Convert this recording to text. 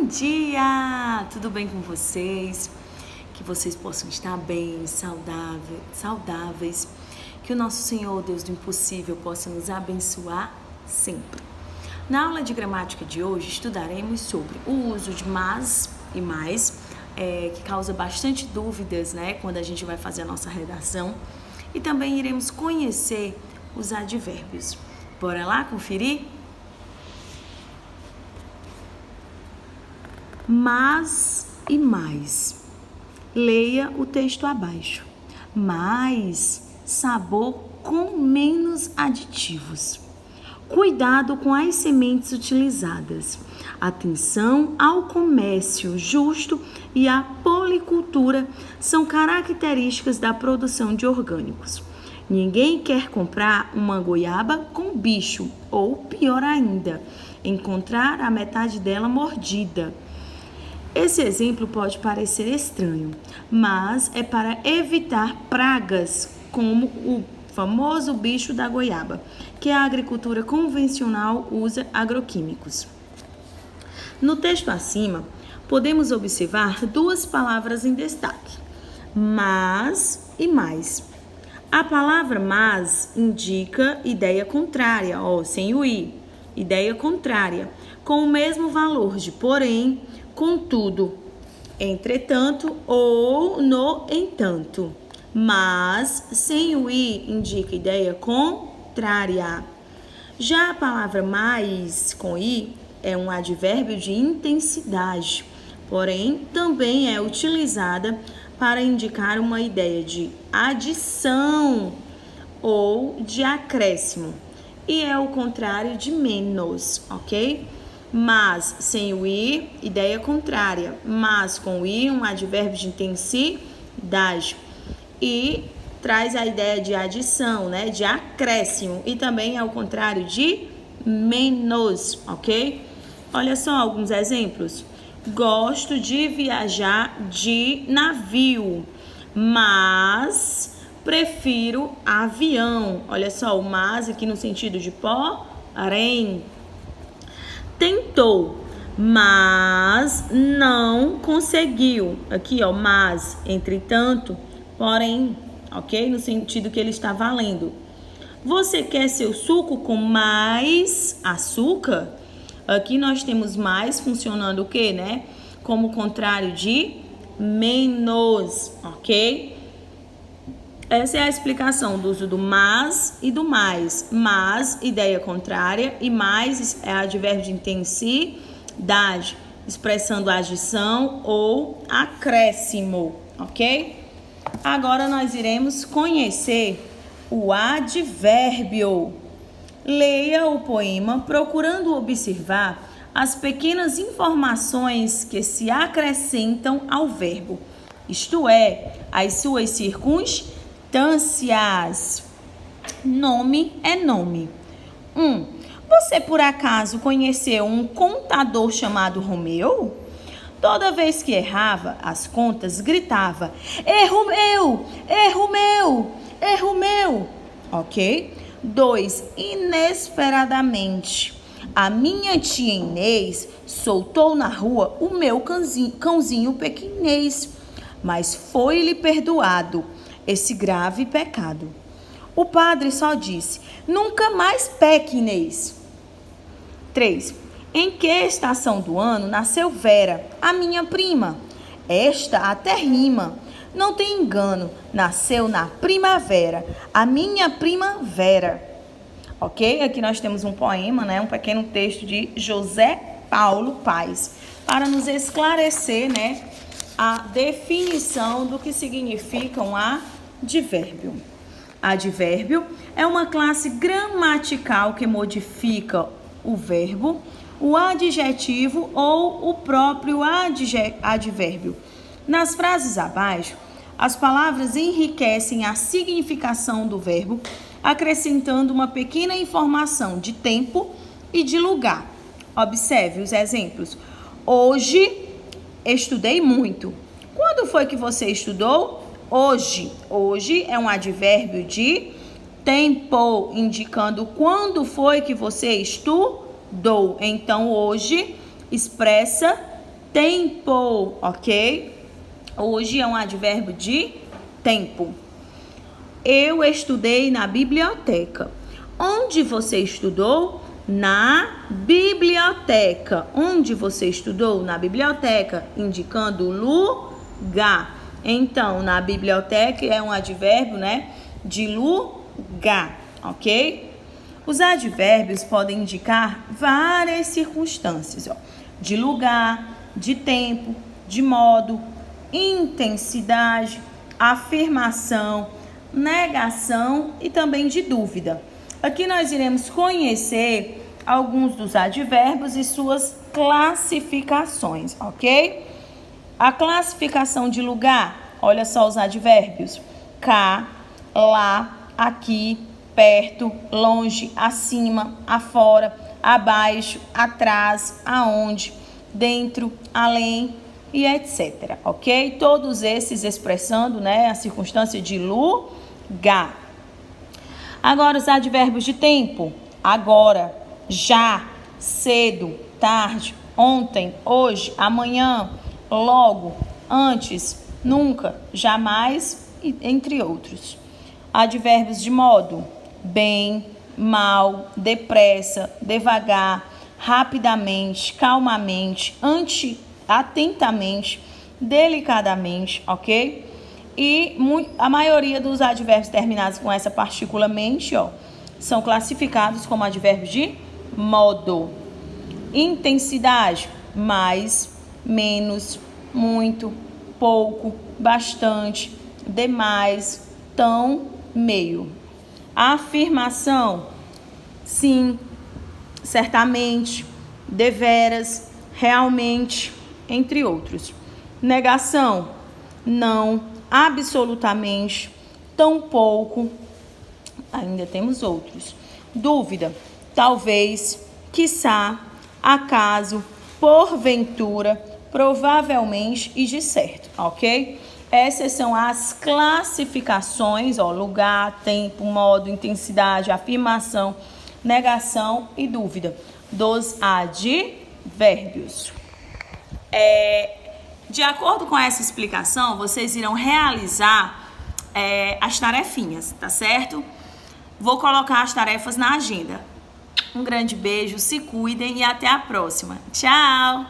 Bom dia! Tudo bem com vocês? Que vocês possam estar bem, saudáveis. Que o nosso Senhor, Deus do impossível, possa nos abençoar sempre. Na aula de gramática de hoje, estudaremos sobre o uso de mas e mais, que causa bastante dúvidas, né, quando a gente vai fazer a nossa redação. E também iremos conhecer os advérbios. Bora lá conferir? Mas e mais. Leia o texto abaixo. Mais sabor com menos aditivos. Cuidado com as sementes utilizadas. Atenção ao comércio justo e à policultura são características da produção de orgânicos. Ninguém quer comprar uma goiaba com bicho, ou pior ainda, encontrar a metade dela mordida. Esse exemplo pode parecer estranho, mas é para evitar pragas como o famoso bicho da goiaba, que a agricultura convencional usa agroquímicos. No texto acima, podemos observar duas palavras em destaque, mas e mais. A palavra mas indica ideia contrária, sem o i, ideia contrária, com o mesmo valor de porém, contudo, entretanto ou no entanto. Mas sem o i indica ideia contrária. Já a palavra mais com i é um advérbio de intensidade, porém também é utilizada para indicar uma ideia de adição ou de acréscimo. E é o contrário de menos, ok? Mas sem o i, ideia contrária. Mas com o i, um advérbio de intensidade. E traz a ideia de adição, né? De acréscimo. E também é o contrário de menos, ok? Olha só alguns exemplos. Gosto de viajar de navio, mas prefiro avião. Olha só, o mas aqui no sentido de porém. Tentou, mas não conseguiu. Aqui, mas, entretanto, porém, ok? No sentido que ele está valendo. Você quer seu suco com mais açúcar? Aqui nós temos mais funcionando o quê, né? Como contrário de menos, ok? Essa é a explicação do uso do mas e do mais. Mas, ideia contrária, e mais é advérbio de intensidade, expressando adição ou acréscimo, ok? Agora nós iremos conhecer o advérbio. Leia o poema procurando observar as pequenas informações que se acrescentam ao verbo, isto é, as suas circunstâncias. Nome é nome. 1. Você por acaso conheceu um contador chamado Romeu? Toda vez que errava as contas, gritava: erro meu, erro meu, erro meu. Ok? 2. Inesperadamente, a minha tia Inês soltou na rua o meu cãozinho pequinês, mas foi-lhe perdoado esse grave pecado. O padre só disse: nunca mais peque, Inês. 3. Em que estação do ano nasceu Vera, a minha prima? Esta até rima. Não tem engano, nasceu na primavera, a minha primavera. Ok? Aqui nós temos um poema, né? Um pequeno texto de José Paulo Paes, para nos esclarecer, né, a definição do que significa um advérbio. Advérbio é uma classe gramatical que modifica o verbo, o adjetivo ou o próprio advérbio. Nas frases abaixo, as palavras enriquecem a significação do verbo, acrescentando uma pequena informação de tempo e de lugar. Observe os exemplos. Hoje estudei muito. Quando foi que você estudou? Hoje. Hoje é um advérbio de tempo, indicando quando foi que você estudou. Então, hoje expressa tempo, ok? Hoje é um advérbio de tempo. Eu estudei na biblioteca. Onde você estudou? Na biblioteca. Onde você estudou? Na biblioteca, indicando lugar. Então, na biblioteca é um advérbio, né, de lugar, ok? Os advérbios podem indicar várias circunstâncias, ó, de lugar, de tempo, de modo, intensidade, afirmação, negação e também de dúvida. Aqui nós iremos conhecer alguns dos advérbios e suas classificações, ok? A classificação de lugar, olha só os advérbios: cá, lá, aqui, perto, longe, acima, afora, abaixo, atrás, aonde, dentro, além e etc, ok? Todos esses expressando, né, a circunstância de lugar. Agora os advérbios de tempo: agora, já, cedo, tarde, ontem, hoje, amanhã, logo, antes, nunca, jamais, entre outros. Advérbios de modo: bem, mal, depressa, devagar, rapidamente, calmamente, atentamente, delicadamente, ok? E a maioria dos advérbios terminados com essa partícula mente, ó, são classificados como advérbios de modo. Intensidade: mais, menos, muito, pouco, bastante, demais, tão, meio. Afirmação: sim, certamente, deveras, realmente, entre outros. Negação: não, absolutamente, tão pouco, ainda temos outros. Dúvida: talvez, quiçá, acaso, porventura, provavelmente e de certo, ok? Essas são as classificações, ó, lugar, tempo, modo, intensidade, afirmação, negação e dúvida dos advérbios. De acordo com essa explicação, vocês irão realizar as tarefinhas, tá certo? Vou colocar as tarefas na agenda. Um grande beijo, se cuidem e até a próxima. Tchau!